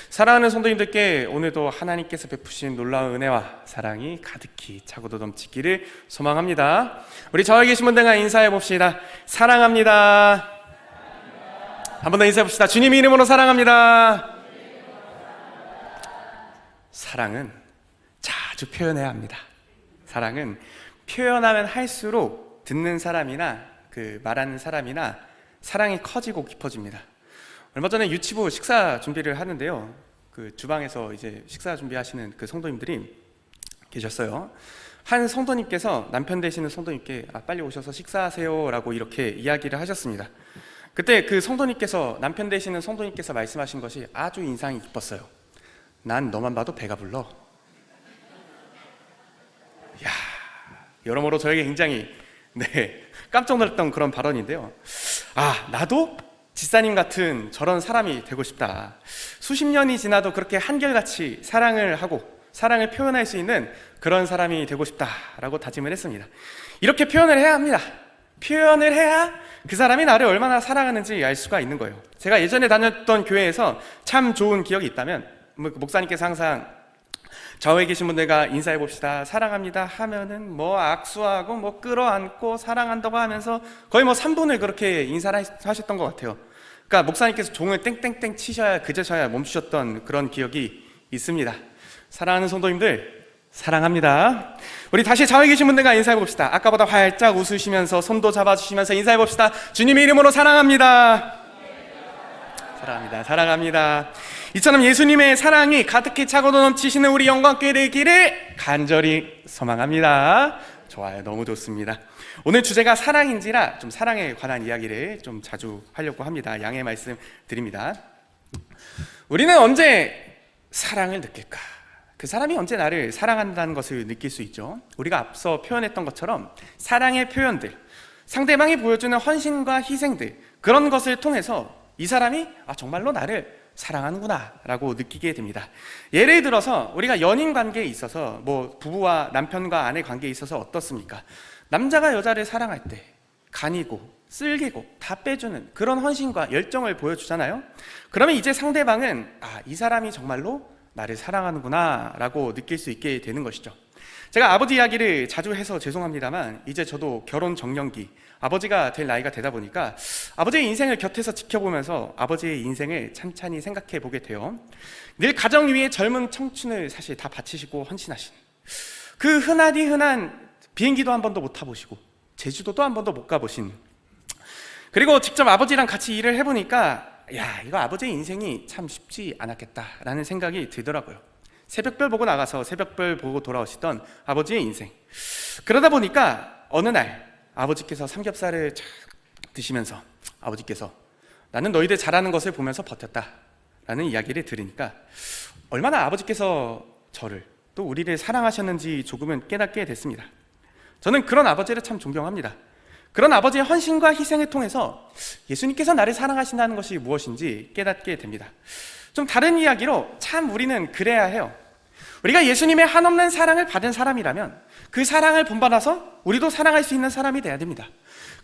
사랑하는 성도님들께 오늘도 하나님께서 베푸신 놀라운 은혜와 사랑이 가득히 차고도 넘치기를 소망합니다. 우리 저에 계신 분들과 인사해 봅시다. 사랑합니다. 한 번 더 인사해 봅시다. 주님 이름으로 사랑합니다. 사랑은 자주 표현해야 합니다. 사랑은 표현하면 할수록 듣는 사람이나 말하는 사람이나 사랑이 커지고 깊어집니다. 얼마 전에 유치부 식사 준비를 하는데요, 주방에서 이제 식사 준비하시는 성도님들이 계셨어요. 한 성도님께서 남편 되시는 성도님께 빨리 오셔서 식사하세요 라고 이렇게 이야기를 하셨습니다. 그때 성도님께서, 남편 되시는 성도님께서 말씀하신 것이 아주 인상이 깊었어요. 난 너만 봐도 배가 불러. 야, 여러모로 저에게 굉장히 깜짝 놀랐던 그런 발언인데요. 나도 지사님 같은 저런 사람이 되고 싶다. 수십 년이 지나도 그렇게 한결같이 사랑을 하고 사랑을 표현할 수 있는 그런 사람이 되고 싶다라고 다짐을 했습니다. 이렇게 표현을 해야 합니다. 표현을 해야 그 사람이 나를 얼마나 사랑하는지 알 수가 있는 거예요. 제가 예전에 다녔던 교회에서 참 좋은 기억이 있다면, 목사님께서 항상 좌우에 계신 분들과 인사해 봅시다, 사랑합니다 하면은 악수하고 끌어안고 사랑한다고 하면서 거의 3분을 그렇게 인사를 하셨던 것 같아요. 그러니까 목사님께서 종을 땡땡땡 치셔야 그제서야 멈추셨던 그런 기억이 있습니다. 사랑하는 성도님들, 사랑합니다. 우리 다시 좌우에 계신 분들과 인사해 봅시다. 아까보다 활짝 웃으시면서 손도 잡아주시면서 인사해 봅시다. 주님의 이름으로 사랑합니다. 사랑합니다. 사랑합니다. 이처럼 예수님의 사랑이 가득히 차고도 넘치시는 우리 영광교회 되기를 간절히 소망합니다. 좋아요. 너무 좋습니다. 오늘 주제가 사랑인지라 좀 사랑에 관한 이야기를 좀 자주 하려고 합니다. 양해 말씀 드립니다. 우리는 언제 사랑을 느낄까? 그 사람이 언제 나를 사랑한다는 것을 느낄 수 있죠. 우리가 앞서 표현했던 것처럼 사랑의 표현들, 상대방이 보여주는 헌신과 희생들, 그런 것을 통해서 이 사람이 정말로 나를 사랑하는구나 라고 느끼게 됩니다. 예를 들어서 우리가 연인 관계에 있어서 부부와 남편과 아내 관계에 있어서 어떻습니까? 남자가 여자를 사랑할 때 간이고 쓸개고 다 빼주는 그런 헌신과 열정을 보여주잖아요. 그러면 이제 상대방은 이 사람이 정말로 나를 사랑하는구나 라고 느낄 수 있게 되는 것이죠. 제가 아버지 이야기를 자주 해서 죄송합니다만, 이제 저도 결혼 정년기, 아버지가 될 나이가 되다 보니까 아버지의 인생을 곁에서 지켜보면서 아버지의 인생을 찬찬히 생각해 보게 돼요. 늘 가정 위에 젊은 청춘을 사실 다 바치시고 헌신하신, 그 흔하디 흔한 비행기도 한 번도 못 타보시고 제주도도 한 번도 못 가보신, 그리고 직접 아버지랑 같이 일을 해보니까 이거 아버지의 인생이 참 쉽지 않았겠다라는 생각이 들더라고요. 새벽별 보고 나가서 새벽별 보고 돌아오시던 아버지의 인생. 그러다 보니까 어느 날 아버지께서 삼겹살을 드시면서 아버지께서 나는 너희들 잘하는 것을 보면서 버텼다라는 이야기를 들으니까 얼마나 아버지께서 저를 또 우리를 사랑하셨는지 조금은 깨닫게 됐습니다. 저는 그런 아버지를 참 존경합니다. 그런 아버지의 헌신과 희생을 통해서 예수님께서 나를 사랑하신다는 것이 무엇인지 깨닫게 됩니다. 좀 다른 이야기로 참 우리는 그래야 해요. 우리가 예수님의 한없는 사랑을 받은 사람이라면 그 사랑을 본받아서 우리도 사랑할 수 있는 사람이 돼야 됩니다.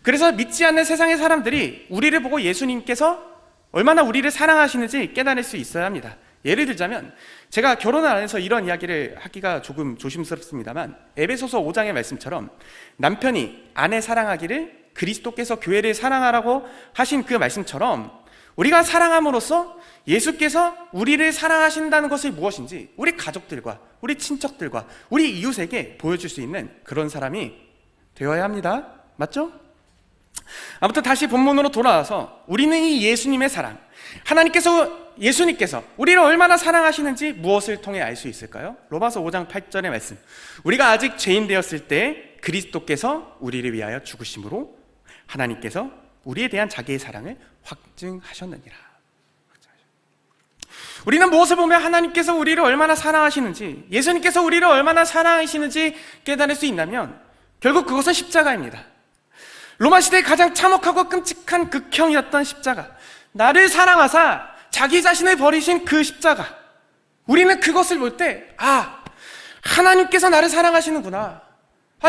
그래서 믿지 않는 세상의 사람들이 우리를 보고 예수님께서 얼마나 우리를 사랑하시는지 깨달을 수 있어야 합니다. 예를 들자면, 제가 결혼을 안 해서 이런 이야기를 하기가 조금 조심스럽습니다만, 에베소서 5장의 말씀처럼 남편이 아내 사랑하기를 그리스도께서 교회를 사랑하라고 하신 그 말씀처럼 우리가 사랑함으로써 예수께서 우리를 사랑하신다는 것이 무엇인지 우리 가족들과 우리 친척들과 우리 이웃에게 보여줄 수 있는 그런 사람이 되어야 합니다. 맞죠? 아무튼 다시 본문으로 돌아와서 우리는 이 예수님의 사랑, 예수님께서 우리를 얼마나 사랑하시는지 무엇을 통해 알 수 있을까요? 로마서 5장 8절의 말씀, 우리가 아직 죄인 되었을 때 그리스도께서 우리를 위하여 죽으심으로 하나님께서 우리에 대한 자기의 사랑을 확증하셨느니라. 우리는 무엇을 보면 하나님께서 우리를 얼마나 사랑하시는지, 예수님께서 우리를 얼마나 사랑하시는지 깨달을 수 있다면 결국 그것은 십자가입니다. 로마 시대의 가장 참혹하고 끔찍한 극형이었던 십자가, 나를 사랑하사 자기 자신을 버리신 그 십자가, 우리는 그것을 볼 때 하나님께서 나를 사랑하시는구나,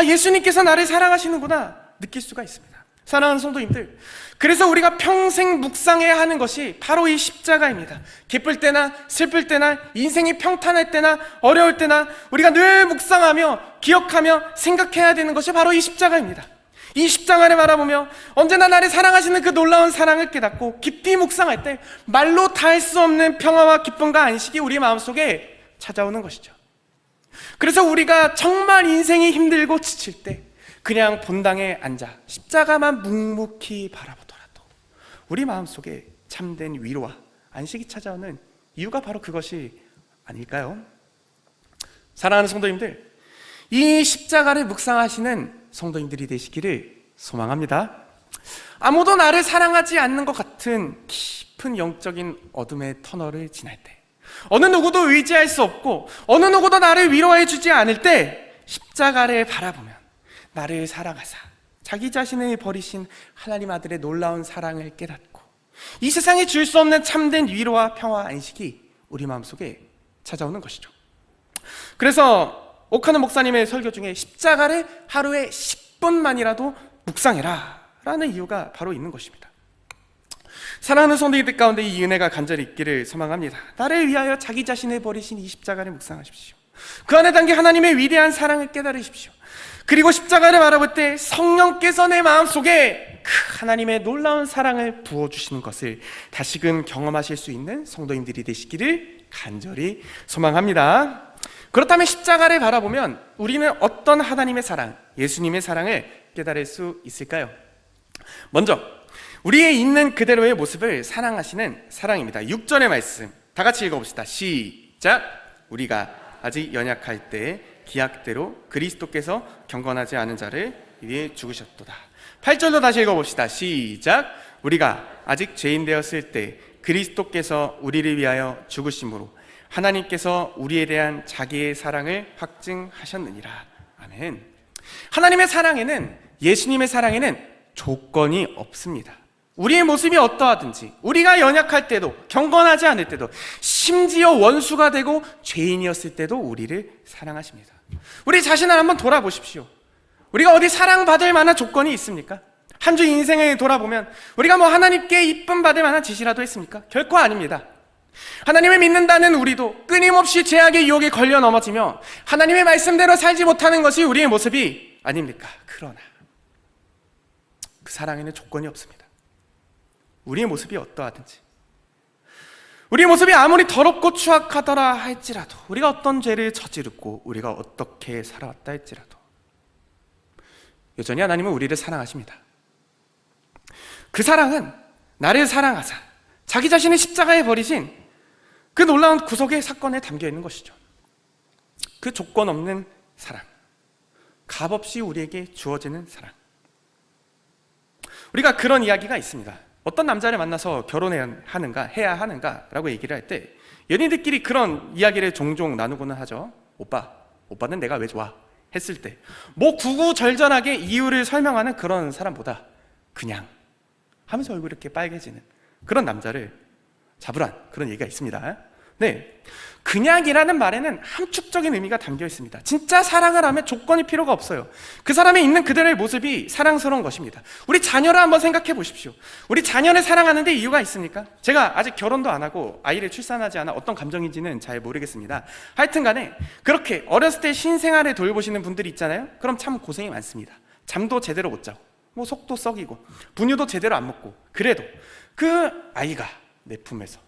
예수님께서 나를 사랑하시는구나 느낄 수가 있습니다. 사랑하는 성도님들, 그래서 우리가 평생 묵상해야 하는 것이 바로 이 십자가입니다. 기쁠 때나 슬플 때나 인생이 평탄할 때나 어려울 때나 우리가 늘 묵상하며 기억하며 생각해야 되는 것이 바로 이 십자가입니다. 이 십자가를 바라보며 언제나 나를 사랑하시는 그 놀라운 사랑을 깨닫고 깊이 묵상할 때 말로 다 할 수 없는 평화와 기쁨과 안식이 우리 마음속에 찾아오는 것이죠. 그래서 우리가 정말 인생이 힘들고 지칠 때 그냥 본당에 앉아 십자가만 묵묵히 바라보더라도 우리 마음속에 참된 위로와 안식이 찾아오는 이유가 바로 그것이 아닐까요? 사랑하는 성도님들, 이 십자가를 묵상하시는 성도님들이 되시기를 소망합니다. 아무도 나를 사랑하지 않는 것 같은 깊은 영적인 어둠의 터널을 지날 때, 어느 누구도 의지할 수 없고 어느 누구도 나를 위로해 주지 않을 때 십자가를 바라보면 나를 사랑하사 자기 자신을 버리신 하나님 아들의 놀라운 사랑을 깨닫고 이 세상이 줄 수 없는 참된 위로와 평화 안식이 우리 마음속에 찾아오는 것이죠. 그래서 오카노 목사님의 설교 중에 십자가를 하루에 10분만이라도 묵상해라 라는 이유가 바로 있는 것입니다. 사랑하는 성도님들 가운데 이 은혜가 간절히 있기를 소망합니다. 나를 위하여 자기 자신을 버리신 이 십자가를 묵상하십시오. 그 안에 담긴 하나님의 위대한 사랑을 깨달으십시오. 그리고 십자가를 바라볼 때 성령께서 내 마음속에 그 하나님의 놀라운 사랑을 부어주시는 것을 다시금 경험하실 수 있는 성도님들이 되시기를 간절히 소망합니다. 그렇다면 십자가를 바라보면 우리는 어떤 하나님의 사랑, 예수님의 사랑을 깨달을 수 있을까요? 먼저 우리의 있는 그대로의 모습을 사랑하시는 사랑입니다. 6절의 말씀 다 같이 읽어봅시다. 시작. 우리가 아직 연약할 때 기약대로 그리스도께서 경건하지 않은 자를 위해 죽으셨도다. 8절도 다시 읽어봅시다. 시작. 우리가 아직 죄인 되었을 때 그리스도께서 우리를 위하여 죽으심으로 하나님께서 우리에 대한 자기의 사랑을 확증하셨느니라. 아멘. 하나님의 사랑에는, 예수님의 사랑에는 조건이 없습니다. 우리의 모습이 어떠하든지, 우리가 연약할 때도, 경건하지 않을 때도, 심지어 원수가 되고 죄인이었을 때도 우리를 사랑하십니다. 우리 자신을 한번 돌아보십시오. 우리가 어디 사랑받을 만한 조건이 있습니까? 한 주 인생을 돌아보면 우리가 하나님께 이쁨 받을 만한 짓이라도 했습니까? 결코 아닙니다. 하나님을 믿는다는 우리도 끊임없이 죄악의 유혹에 걸려 넘어지며 하나님의 말씀대로 살지 못하는 것이 우리의 모습이 아닙니까? 그러나 그 사랑에는 조건이 없습니다. 우리의 모습이 어떠하든지, 우리의 모습이 아무리 더럽고 추악하더라 할지라도, 우리가 어떤 죄를 저지르고 우리가 어떻게 살아왔다 할지라도 여전히 하나님은 우리를 사랑하십니다. 그 사랑은 나를 사랑하사 자기 자신을 십자가에 버리신 그 놀라운 구속의 사건에 담겨 있는 것이죠. 그 조건 없는 사랑, 값없이 우리에게 주어지는 사랑. 우리가 그런 이야기가 있습니다. 어떤 남자를 만나서 결혼해야 하는가라고 얘기를 할 때 연인들끼리 그런 이야기를 종종 나누고는 하죠. 오빠는 내가 왜 좋아? 했을 때 구구절절하게 이유를 설명하는 그런 사람보다 그냥 하면서 얼굴이 이렇게 빨개지는 그런 남자를 잡으란 그런 얘기가 있습니다. 네, 그냥이라는 말에는 함축적인 의미가 담겨 있습니다. 진짜 사랑을 하면 조건이 필요가 없어요. 그 사람이 있는 그대로의 모습이 사랑스러운 것입니다. 우리 자녀를 한번 생각해 보십시오. 우리 자녀를 사랑하는데 이유가 있습니까? 제가 아직 결혼도 안 하고 아이를 출산하지 않아 어떤 감정인지는 잘 모르겠습니다. 하여튼 간에 그렇게 어렸을 때 신생아를 돌보시는 분들이 있잖아요. 그럼 참 고생이 많습니다. 잠도 제대로 못 자고 속도 썩이고 분유도 제대로 안 먹고, 그래도 그 아이가 내 품에서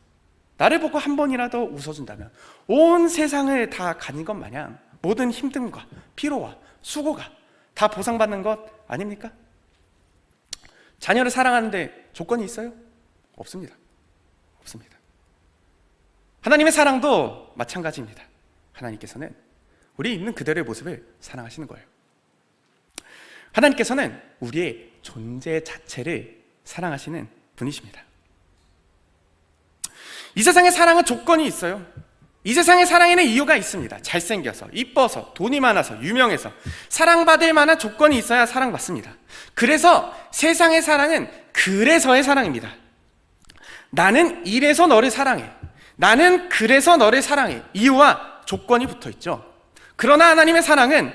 나를 보고 한 번이라도 웃어준다면 온 세상을 다 가진 것 마냥 모든 힘듦과 피로와 수고가 다 보상받는 것 아닙니까? 자녀를 사랑하는데 조건이 있어요? 없습니다. 없습니다. 하나님의 사랑도 마찬가지입니다. 하나님께서는 우리 있는 그대로의 모습을 사랑하시는 거예요. 하나님께서는 우리의 존재 자체를 사랑하시는 분이십니다. 이 세상의 사랑은 조건이 있어요. 이 세상의 사랑에는 이유가 있습니다. 잘생겨서, 이뻐서, 돈이 많아서, 유명해서 사랑받을 만한 조건이 있어야 사랑받습니다. 그래서 세상의 사랑은 그래서의 사랑입니다. 나는 이래서 너를 사랑해, 나는 그래서 너를 사랑해, 이유와 조건이 붙어 있죠. 그러나 하나님의 사랑은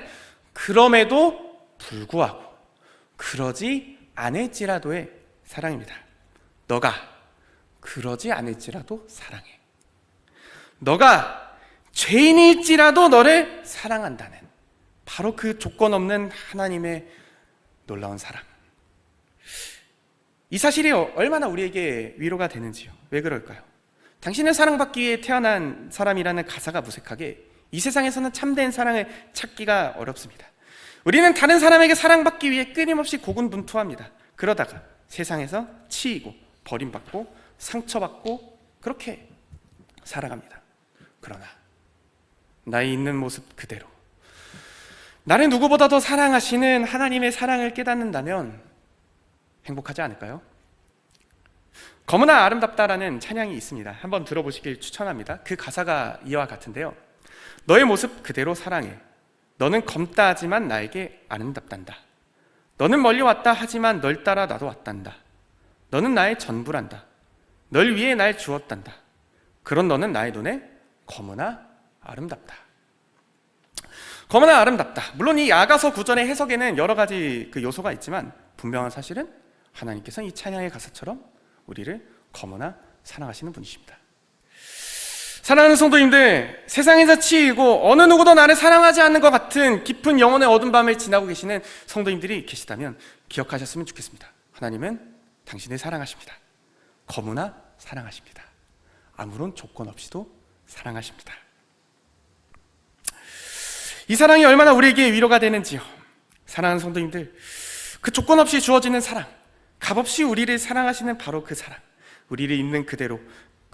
그럼에도 불구하고, 그러지 않을지라도의 사랑입니다. 너가 그러지 않을지라도 사랑해. 너가 죄인일지라도 너를 사랑한다는 바로 그 조건 없는 하나님의 놀라운 사랑. 이 사실이 얼마나 우리에게 위로가 되는지요. 왜 그럴까요? 당신을 사랑받기 위해 태어난 사람이라는 가사가 무색하게 이 세상에서는 참된 사랑을 찾기가 어렵습니다. 우리는 다른 사람에게 사랑받기 위해 끊임없이 고군분투합니다. 그러다가 세상에서 치이고 버림받고 상처받고 그렇게 살아갑니다. 그러나 나의 있는 모습 그대로 나를 누구보다 더 사랑하시는 하나님의 사랑을 깨닫는다면 행복하지 않을까요? 검으나 아름답다라는 찬양이 있습니다. 한번 들어보시길 추천합니다. 그 가사가 이와 같은데요. 너의 모습 그대로 사랑해. 너는 검다 하지만 나에게 아름답단다. 너는 멀리 왔다 하지만 널 따라 나도 왔단다. 너는 나의 전부란다. 널 위해 날 주었단다. 그런 너는 나의 눈에 검으나 아름답다. 검으나 아름답다. 물론 이 야가서 구절의 해석에는 여러 가지 그 요소가 있지만 분명한 사실은 하나님께서 이 찬양의 가사처럼 우리를 검으나 사랑하시는 분이십니다. 사랑하는 성도님들, 세상에서 치이고 어느 누구도 나를 사랑하지 않는 것 같은 깊은 영혼의 어두운 밤을 지나고 계시는 성도님들이 계시다면 기억하셨으면 좋겠습니다. 하나님은 당신을 사랑하십니다. 검으나 사랑하십니다. 아무런 조건 없이도 사랑하십니다. 이 사랑이 얼마나 우리에게 위로가 되는지요. 사랑하는 성도님들, 그 조건 없이 주어지는 사랑, 값없이 우리를 사랑하시는 바로 그 사랑, 우리를 있는 그대로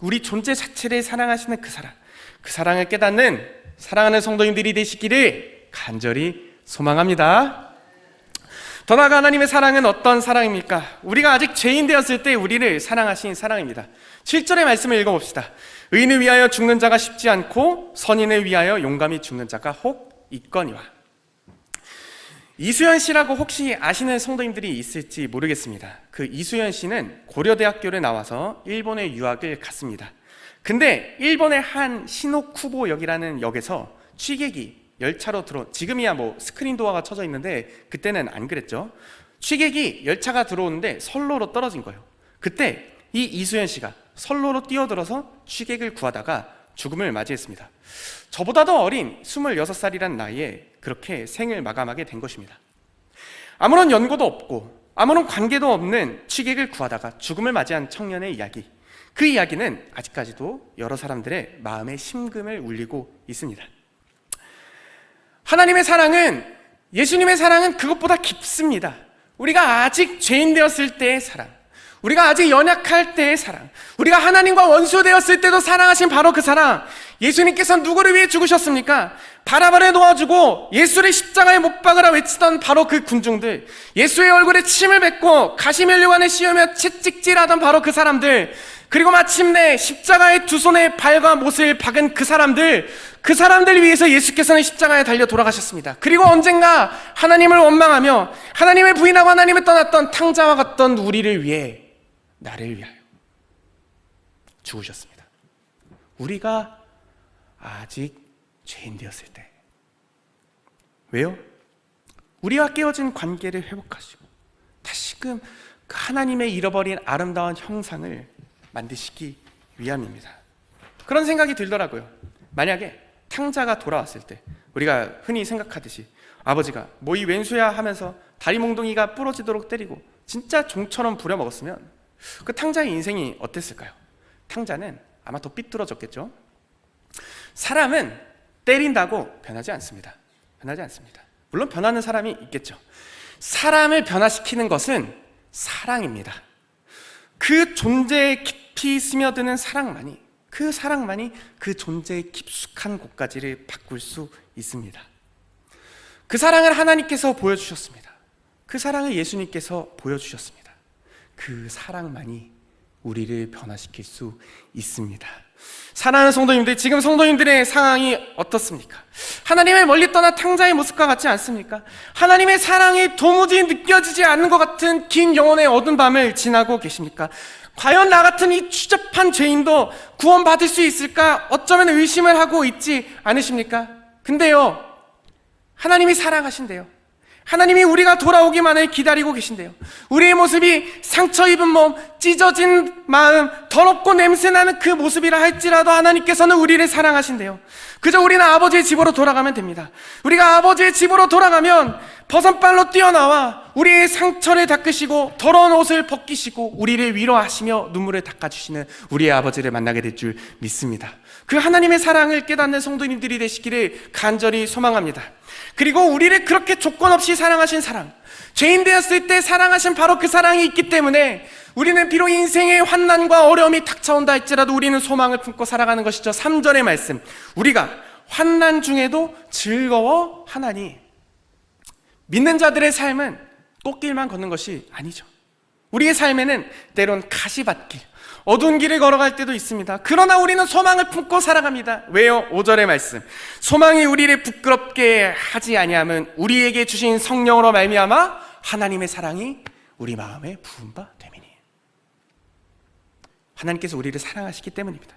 우리 존재 자체를 사랑하시는 그 사랑, 그 사랑을 깨닫는 사랑하는 성도님들이 되시기를 간절히 소망합니다. 더 나아가 하나님의 사랑은 어떤 사랑입니까? 우리가 아직 죄인 되었을 때 우리를 사랑하신 사랑입니다. 7절의 말씀을 읽어봅시다. 의인을 위하여 죽는 자가 쉽지 않고 선인을 위하여 용감히 죽는 자가 혹 있거니와. 이수연 씨라고 혹시 아시는 성도님들이 있을지 모르겠습니다. 그 이수연 씨는 고려대학교를 나와서 일본에 유학을 갔습니다. 근데 일본의 한 시노쿠보역이라는 역에서 취객이 열차로 지금이야 뭐 스크린 도어가 쳐져 있는데 그때는 안 그랬죠. 취객이 열차가 들어오는데 선로로 떨어진 거예요. 그때 이 이수연 씨가 선로로 뛰어들어서 취객을 구하다가 죽음을 맞이했습니다. 저보다도 어린 26살이란 나이에 그렇게 생을 마감하게 된 것입니다. 아무런 연고도 없고 아무런 관계도 없는 취객을 구하다가 죽음을 맞이한 청년의 이야기, 그 이야기는 아직까지도 여러 사람들의 마음에 심금을 울리고 있습니다. 하나님의 사랑은, 예수님의 사랑은 그것보다 깊습니다. 우리가 아직 죄인 되었을 때의 사랑, 우리가 아직 연약할 때의 사랑, 우리가 하나님과 원수 되었을 때도 사랑하신 바로 그 사랑. 예수님께서 누구를 위해 죽으셨습니까? 바라바를 놓아주고 예수를 십자가에 못 박으라 외치던 바로 그 군중들, 예수의 얼굴에 침을 뱉고 가시면류관을 씌우며 채찍질하던 바로 그 사람들, 그리고 마침내 십자가의 두 손에 발과 못을 박은 그 사람들 위해서 예수께서는 십자가에 달려 돌아가셨습니다. 그리고 언젠가 하나님을 원망하며 하나님을 부인하고 하나님을 떠났던 탕자와 같던 우리를 위해, 나를 위하여 죽으셨습니다. 우리가 아직 죄인 되었을 때. 왜요? 우리와 깨어진 관계를 회복하시고 다시금 그 하나님의 잃어버린 아름다운 형상을 만드시기 위함입니다. 그런 생각이 들더라고요. 만약에 탕자가 돌아왔을 때 우리가 흔히 생각하듯이 아버지가 뭐 이 왼수야 하면서 다리 몽둥이가 부러지도록 때리고 진짜 종처럼 부려먹었으면 그 탕자의 인생이 어땠을까요? 탕자는 아마 더 삐뚤어졌겠죠. 사람은 때린다고 변하지 않습니다. 변하지 않습니다. 물론 변하는 사람이 있겠죠. 사람을 변화시키는 것은 사랑입니다. 그 존재에 깊이 스며드는 사랑만이, 그 사랑만이 그 존재의 깊숙한 곳까지를 바꿀 수 있습니다. 그 사랑을 하나님께서 보여주셨습니다. 그 사랑을 예수님께서 보여주셨습니다. 그 사랑만이 우리를 변화시킬 수 있습니다. 사랑하는 성도님들, 지금 성도님들의 상황이 어떻습니까? 하나님을 멀리 떠나 탕자의 모습과 같지 않습니까? 하나님의 사랑이 도무지 느껴지지 않는 것 같은 긴 영혼의 어두운 밤을 지나고 계십니까? 과연 나 같은 이 추잡한 죄인도 구원받을 수 있을까? 어쩌면 의심을 하고 있지 않으십니까? 근데요, 하나님이 사랑하신대요. 하나님이 우리가 돌아오기만을 기다리고 계신데요. 우리의 모습이 상처 입은 몸, 찢어진 마음, 더럽고 냄새나는 그 모습이라 할지라도 하나님께서는 우리를 사랑하신대요. 그저 우리는 아버지의 집으로 돌아가면 됩니다. 우리가 아버지의 집으로 돌아가면 버선발로 뛰어나와 우리의 상처를 닦으시고 더러운 옷을 벗기시고 우리를 위로하시며 눈물을 닦아주시는 우리의 아버지를 만나게 될 줄 믿습니다. 그 하나님의 사랑을 깨닫는 성도님들이 되시기를 간절히 소망합니다. 그리고 우리를 그렇게 조건 없이 사랑하신 사랑, 죄인 되었을 때 사랑하신 바로 그 사랑이 있기 때문에 우리는 비록 인생의 환난과 어려움이 닥쳐온다 할지라도 우리는 소망을 품고 살아가는 것이죠. 3절의 말씀, 우리가 환난 중에도 즐거워하나니. 믿는 자들의 삶은 꽃길만 걷는 것이 아니죠. 우리의 삶에는 때론 가시밭길, 어두운 길을 걸어갈 때도 있습니다. 그러나 우리는 소망을 품고 살아갑니다. 왜요? 5절의 말씀, 소망이 우리를 부끄럽게 하지 아니함은 우리에게 주신 성령으로 말미암아 하나님의 사랑이 우리 마음에 부은 바 됨이니. 하나님께서 우리를 사랑하시기 때문입니다.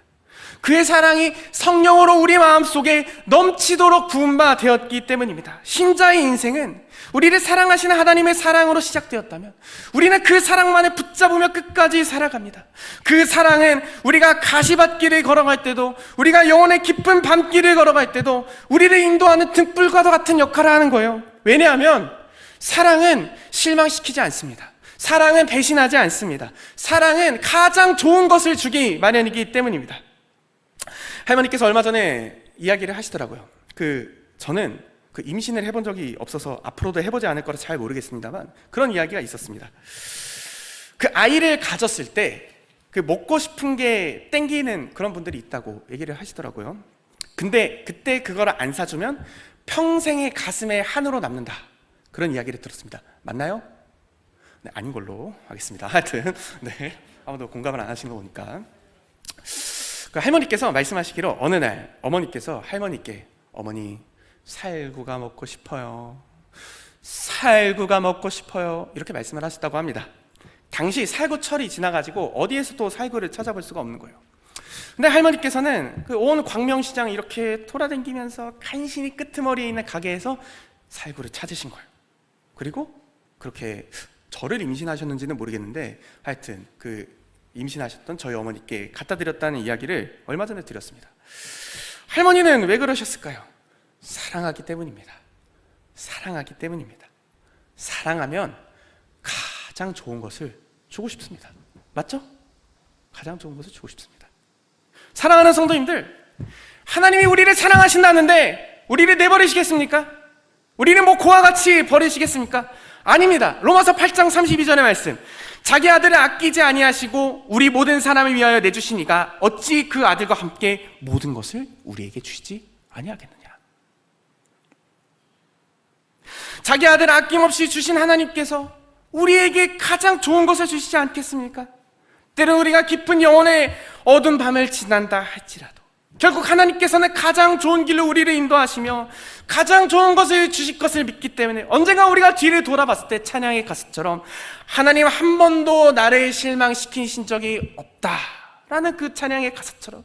그의 사랑이 성령으로 우리 마음속에 넘치도록 부은 바 되었기 때문입니다. 신자의 인생은 우리를 사랑하시는 하나님의 사랑으로 시작되었다면 우리는 그 사랑만을 붙잡으며 끝까지 살아갑니다. 그 사랑은 우리가 가시밭길을 걸어갈 때도, 우리가 영혼의 깊은 밤길을 걸어갈 때도 우리를 인도하는 등불과도 같은 역할을 하는 거예요. 왜냐하면 사랑은 실망시키지 않습니다. 사랑은 배신하지 않습니다. 사랑은 가장 좋은 것을 주기 마련이기 때문입니다. 할머니께서 얼마 전에 이야기를 하시더라고요. 저는 임신을 해본 적이 없어서 앞으로도 해보지 않을 거라 잘 모르겠습니다만 그런 이야기가 있었습니다. 그 아이를 가졌을 때 먹고 싶은 게 땡기는 그런 분들이 있다고 얘기를 하시더라고요. 근데 그때 그걸 안 사주면 평생의 가슴에 한으로 남는다, 그런 이야기를 들었습니다. 맞나요? 네, 아닌 걸로 하겠습니다. 하여튼 네, 아무도 공감을 안 하시는 거 보니까 그 할머니께서 말씀하시기로 어느 날 어머니께서 할머니께, 어머니 살구가 먹고 싶어요, 살구가 먹고 싶어요, 이렇게 말씀을 하셨다고 합니다. 당시 살구철이 지나가지고 어디에서도 살구를 찾아볼 수가 없는 거예요. 근데 할머니께서는 온 광명시장 이렇게 돌아다니면서 간신히 끄트머리에 있는 가게에서 살구를 찾으신 거예요. 그리고 그렇게 저를 임신하셨는지는 모르겠는데 하여튼 임신하셨던 저희 어머니께 갖다 드렸다는 이야기를 얼마 전에 드렸습니다. 할머니는 왜 그러셨을까요? 사랑하기 때문입니다. 사랑하기 때문입니다. 사랑하면 가장 좋은 것을 주고 싶습니다. 맞죠? 가장 좋은 것을 주고 싶습니다. 사랑하는 성도님들, 하나님이 우리를 사랑하신다는데 우리를 내버리시겠습니까? 우리는 고와 같이 버리시겠습니까? 아닙니다. 로마서 8장 32절의 말씀, 자기 아들을 아끼지 아니하시고 우리 모든 사람을 위하여 내주시니가 어찌 그 아들과 함께 모든 것을 우리에게 주시지 아니하겠느냐. 자기 아들 아낌없이 주신 하나님께서 우리에게 가장 좋은 것을 주시지 않겠습니까? 때론 우리가 깊은 영혼의 어두운 밤을 지난다 할지라도 결국 하나님께서는 가장 좋은 길로 우리를 인도하시며 가장 좋은 것을 주실 것을 믿기 때문에 언젠가 우리가 뒤를 돌아봤을 때 찬양의 가사처럼 하나님 한 번도 나를 실망시키신 적이 없다라는 그 찬양의 가사처럼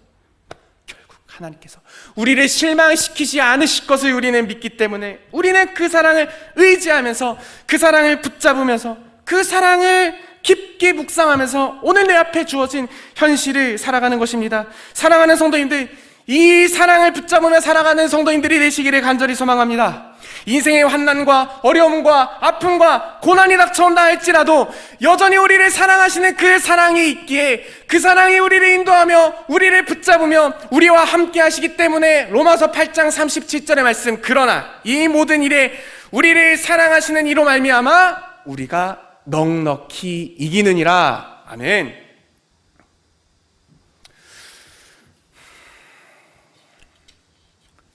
결국 하나님께서 우리를 실망시키지 않으실 것을 우리는 믿기 때문에 우리는 그 사랑을 의지하면서 그 사랑을 붙잡으면서 그 사랑을 깊게 묵상하면서 오늘 내 앞에 주어진 현실을 살아가는 것입니다. 사랑하는 성도님들, 이 사랑을 붙잡으며 살아가는 성도님들이 되시기를 간절히 소망합니다. 인생의 환난과 어려움과 아픔과 고난이 닥쳐온다 할지라도 여전히 우리를 사랑하시는 그 사랑이 있기에 그 사랑이 우리를 인도하며 우리를 붙잡으며 우리와 함께 하시기 때문에 로마서 8장 37절의 말씀, 그러나 이 모든 일에 우리를 사랑하시는 이로 말미암아 우리가 넉넉히 이기느니라. 아멘.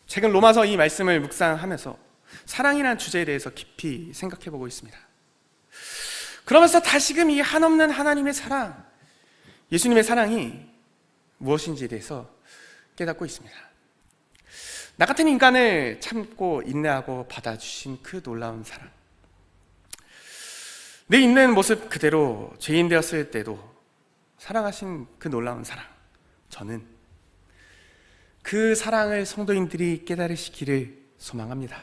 최근 로마서 이 말씀을 묵상하면서 사랑이라는 주제에 대해서 깊이 생각해 보고 있습니다. 그러면서 다시금 이 한없는 하나님의 사랑, 예수님의 사랑이 무엇인지에 대해서 깨닫고 있습니다. 나 같은 인간을 참고 인내하고 받아주신 그 놀라운 사랑, 내 있는 모습 그대로 죄인 되었을 때도 사랑하신 그 놀라운 사랑, 저는 그 사랑을 성도인들이 깨달으시기를 소망합니다.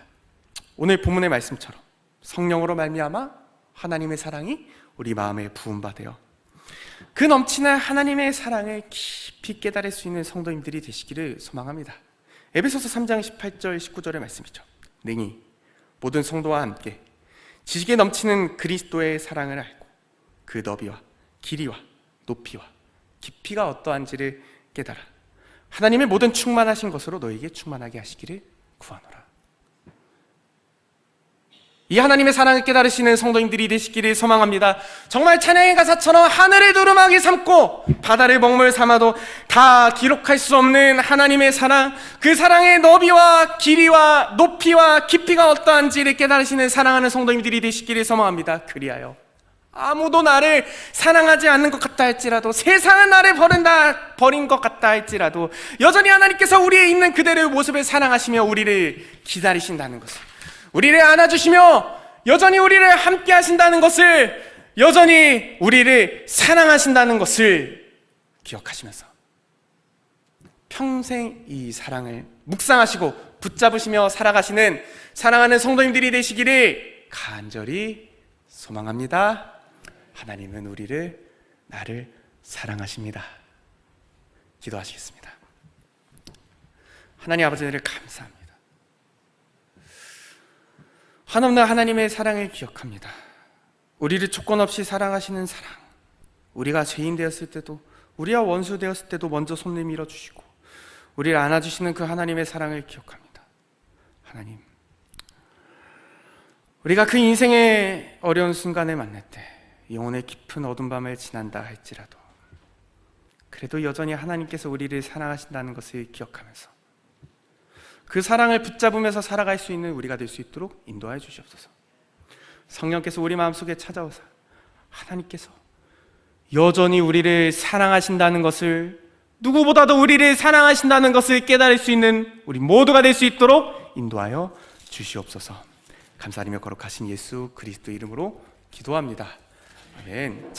오늘 본문의 말씀처럼 성령으로 말미암아 하나님의 사랑이 우리 마음에 부음받아요. 그 넘치는 하나님의 사랑을 깊이 깨달을 수 있는 성도님들이 되시기를 소망합니다. 에베소서 3장 18절 19절의 말씀이죠. 능히 모든 성도와 함께 지식에 넘치는 그리스도의 사랑을 알고 그 너비와 길이와 높이와 깊이가 어떠한지를 깨달아 하나님의 모든 충만하신 것으로 너에게 충만하게 하시기를 구하노라. 이 하나님의 사랑을 깨달으시는 성도님들이 되시기를 소망합니다. 정말 찬양의 가사처럼 하늘의 두루마기 삼고 바다를 먹물 삼아도 다 기록할 수 없는 하나님의 사랑, 그 사랑의 너비와 길이와 높이와 깊이가 어떠한지를 깨달으시는 사랑하는 성도님들이 되시기를 소망합니다. 그리하여 아무도 나를 사랑하지 않는 것 같다 할지라도, 세상은 나를 버린 것 같다 할지라도 여전히 하나님께서 우리의 있는 그대로의 모습을 사랑하시며 우리를 기다리신다는 것을, 우리를 안아주시며 여전히 우리를 함께 하신다는 것을, 여전히 우리를 사랑하신다는 것을 기억하시면서 평생 이 사랑을 묵상하시고 붙잡으시며 살아가시는 사랑하는 성도님들이 되시기를 간절히 소망합니다. 하나님은 나를 사랑하십니다. 기도하시겠습니다. 하나님 아버지를 감사합니다. 한없는 하나님의 사랑을 기억합니다. 우리를 조건 없이 사랑하시는 사랑, 우리가 죄인 되었을 때도, 우리와 원수 되었을 때도 먼저 손 내밀어 주시고 우리를 안아주시는 그 하나님의 사랑을 기억합니다. 하나님, 우리가 그 인생의 어려운 순간을 만날 때 영혼의 깊은 어둠 밤을 지난다 할지라도 그래도 여전히 하나님께서 우리를 사랑하신다는 것을 기억하면서 그 사랑을 붙잡으면서 살아갈 수 있는 우리가 될 수 있도록 인도하여 주시옵소서. 성령께서 우리 마음속에 찾아오사 하나님께서 여전히 우리를 사랑하신다는 것을, 누구보다도 우리를 사랑하신다는 것을 깨달을 수 있는 우리 모두가 될 수 있도록 인도하여 주시옵소서. 감사드리며 거룩하신 예수 그리스도 이름으로 기도합니다. 아멘.